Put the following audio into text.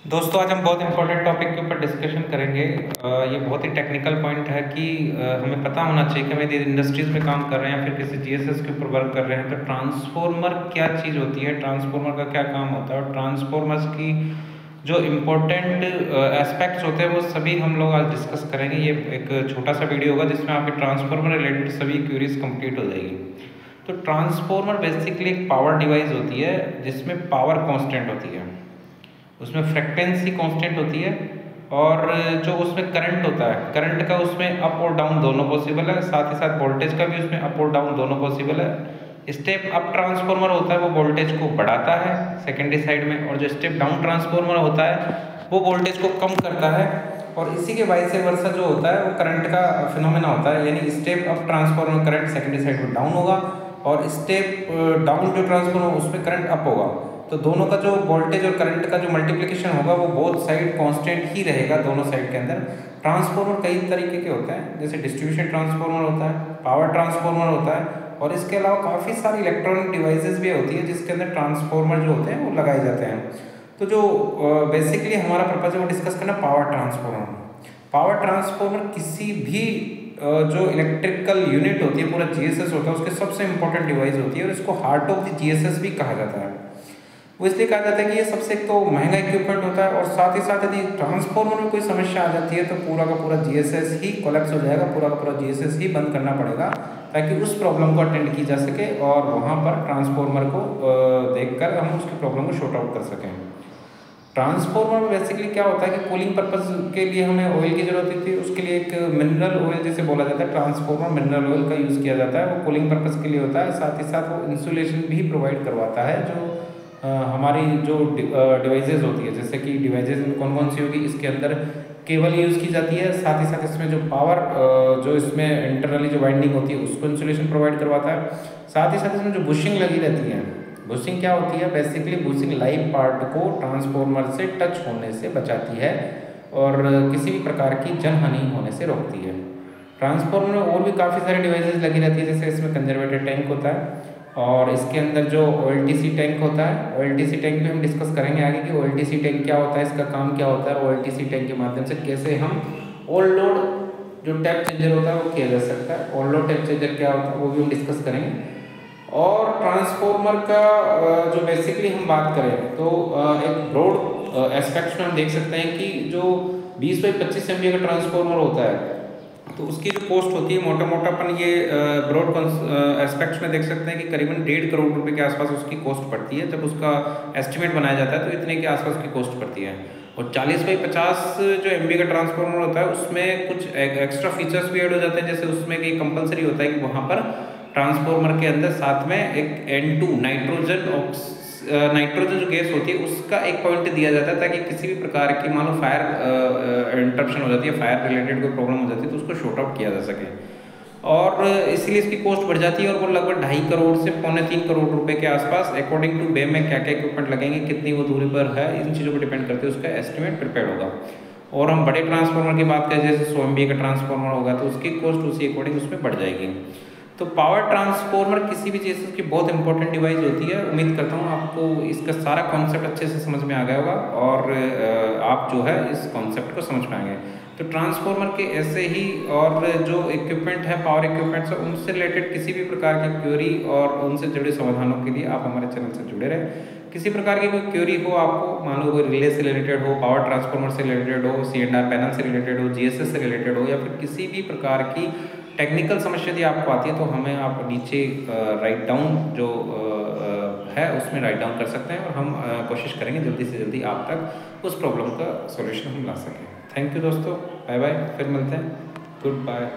दोस्तों आज हम बहुत इंपॉर्टेंट टॉपिक के ऊपर डिस्कशन करेंगे। ये बहुत ही टेक्निकल पॉइंट है कि हमें पता होना चाहिए कि हम यदि इंडस्ट्रीज़ में काम कर रहे हैं या फिर किसी जीएसएस के ऊपर वर्क कर रहे हैं तो ट्रांसफॉर्मर क्या चीज़ होती है, ट्रांसफॉर्मर का क्या काम होता है और ट्रांसफॉर्मर्स की जो इम्पोर्टेंट एस्पेक्ट्स होते हैं वो सभी हम लोग आज डिस्कस करेंगे। ये एक छोटा सा वीडियो होगा जिसमें आपके ट्रांसफॉर्मर रिलेटेड सभी क्यूरीज कंप्लीट हो जाएगी। तो ट्रांसफॉर्मर बेसिकली एक पावर डिवाइस होती है जिसमें पावर कांस्टेंट होती है, उसमें फ्रिक्वेंसी कांस्टेंट होती है और जो उसमें करंट होता है, करंट का उसमें अप और डाउन दोनों पॉसिबल है, साथ ही साथ वोल्टेज का भी उसमें अप और डाउन दोनों पॉसिबल है। स्टेप अप ट्रांसफॉर्मर होता है वो वोल्टेज को बढ़ाता है सेकेंडरी साइड में, और जो स्टेप डाउन ट्रांसफॉर्मर होता है वो वोल्टेज को कम करता है। और इसी के वाइस वर्सा जो होता है वो करंट का फिनोमेना होता है, यानी step up transformer current secondary side में डाउन होगा और स्टेप डाउन जो ट्रांसफॉर्मर उसमें करंट अप होगा। तो दोनों का जो वोल्टेज और करंट का जो मल्टीप्लिकेशन होगा वो बोथ साइड कांस्टेंट ही रहेगा दोनों साइड के अंदर। ट्रांसफॉर्मर कई तरीके के होते हैं, जैसे डिस्ट्रीब्यूशन ट्रांसफॉर्मर होता है, पावर ट्रांसफॉर्मर होता है, और इसके अलावा काफ़ी सारी इलेक्ट्रॉनिक डिवाइसेस भी होती है जिसके अंदर ट्रांसफॉर्मर जो होते हैं वो लगाए जाते हैं। तो जो बेसिकली हमारा पर्पज है वो डिस्कस करना पावर ट्रांसफॉर्मर। पावर ट्रांसफॉर्मर किसी भी जो इलेक्ट्रिकल यूनिट होती है, पूरा जीएसएस होता है, उसके सबसे इंपॉर्टेंट डिवाइस होती है और इसको हार्ट ऑफ द जीएसएस भी कहा जाता है। वो इसलिए कहा जाता है कि ये सबसे एक तो महंगा इक्विपमेंट होता है और साथ ही साथ यदि ट्रांसफॉर्मर में कोई समस्या आ जाती है तो पूरा का पूरा जीएसएस ही कोलैप्स हो जाएगा, पूरा का पूरा जीएसएस ही बंद करना पड़ेगा ताकि उस प्रॉब्लम को अटेंड की जा सके और वहाँ पर ट्रांसफॉर्मर को देखकर हम उसकी प्रॉब्लम को शॉर्ट आउट कर सकें। ट्रांसफॉर्मर में बेसिकली क्या होता है कि कूलिंग पर्पज के लिए हमें ऑयल की जरूरत होती है, उसके लिए एक मिनरल ऑयल जिसे बोला जाता है, ट्रांसफॉर्मर मिनरल ऑयल का यूज़ किया जाता है, वो कूलिंग पर्पज के लिए होता है। साथ ही साथ वो इंसुलेशन भी प्रोवाइड करवाता है। जो हमारी जो डिवाइसेस होती है, जैसे कि डिवाइसेस कौन कौन सी होगी, इसके अंदर केबल यूज़ की जाती है, साथ ही साथ इसमें जो पावर जो इसमें इंटरनली जो वाइंडिंग होती है उसको इंसुलेशन प्रोवाइड करवाता है। साथ ही साथ इसमें जो बुशिंग लगी रहती है, बुशिंग क्या होती है, बेसिकली बुशिंग लाइव पार्ट को ट्रांसफॉर्मर से टच होने से बचाती है और किसी भी प्रकार की जनहानि होने से रोकती है। ट्रांसफॉर्मर में और भी काफ़ी सारी डिवाइसेस लगी रहती है, जैसे इसमें कंजर्वेटर टैंक होता है और इसके अंदर जो ओएलटीसी टैंक होता है, ओएलटीसी टैंक भी हम डिस्कस करेंगे आगे कि ओएलटीसी टैंक क्या होता है, इसका काम क्या होता है, ओएलटीसी टैंक के माध्यम से कैसे हम ऑल लोड जो टैप चेंजर होता है वो किया जा सकता है। ऑल लोड टैप चेंजर क्या होता है वो भी हम डिस्कस करेंगे। और ट्रांसफॉर्मर का जो बेसिकली हम बात करें तो एक ब्रॉड एस्पेक्ट में हम देख सकते हैं कि जो 20 बाई 25 एमवी का ट्रांसफॉर्मर होता है तो उसकी जो कॉस्ट होती है मोटा मोटापन ये ब्रॉड एस्पेक्ट्स में देख सकते हैं कि करीबन 1.5 करोड़ रुपए के आसपास उसकी कॉस्ट पड़ती है। जब उसका एस्टिमेट बनाया जाता है तो इतने के आसपास की कॉस्ट पड़ती है। और 40 बाई 50 जो एमबी का ट्रांसफॉर्मर होता है उसमें कुछ एक्स्ट्रा फीचर्स भी ऐड हो जाते हैं, जैसे उसमें कि कंपलसरी होता है कि वहाँ पर ट्रांसफॉर्मर के अंदर साथ में एक N2 नाइट्रोजन जो गैस होती है उसका एक पॉइंट दिया जाता है ताकि किसी भी प्रकार की मान लो फायर इंटरप्शन हो जाती है, फायर रिलेटेड कोई प्रॉब्लम हो जाती है तो उसको शॉर्ट आउट किया जा सके। और इसलिए इसकी कॉस्ट बढ़ जाती है और वो लगभग 2.5 करोड़ से 3.25 करोड़ रुपए के आसपास अकॉर्डिंग टू बे में क्या क्या इक्विपमेंट लगेंगे, कितनी वो दूरी पर है, इन चीज़ों पर डिपेंड करते हैं उसका एस्टिमेट प्रिपेयर होगा। और हम बड़े ट्रांसफॉर्मर की बात करें जैसे 100 MVA का ट्रांसफॉर्मर होगा तो उसकी कॉस्ट उसी अकॉर्डिंग उसमें बढ़ जाएगी। तो पावर ट्रांसफॉर्मर किसी भी चीज़ की बहुत इंपॉर्टेंट डिवाइस होती है। उम्मीद करता हूँ आपको इसका सारा कॉन्सेप्ट अच्छे से समझ में आ गया होगा और आप जो है इस कॉन्सेप्ट को समझ पाएंगे। तो ट्रांसफॉर्मर के ऐसे ही और जो इक्विपमेंट है, पावर इक्विपमेंट्स है, उनसे रिलेटेड किसी भी प्रकार की क्वेरी और उनसे जुड़े समाधानों के लिए आप हमारे चैनल से जुड़े रहें। किसी प्रकार की कोई क्वेरी हो आपको, मान लो कोई रिले से रिलेटेड हो, पावर ट्रांसफॉर्मर से रिलेटेड हो, C&R पैनल से रिलेटेड हो, GSS से रिलेटेड हो, या फिर किसी भी प्रकार की टेक्निकल समस्या यदि आपको आती है तो हमें आप नीचे राइट डाउन जो है उसमें राइट डाउन कर सकते हैं और हम कोशिश करेंगे जल्दी से जल्दी आप तक उस प्रॉब्लम का सॉल्यूशन हम ला सकें। थैंक यू दोस्तों, बाय बाय, फिर मिलते हैं, गुड बाय।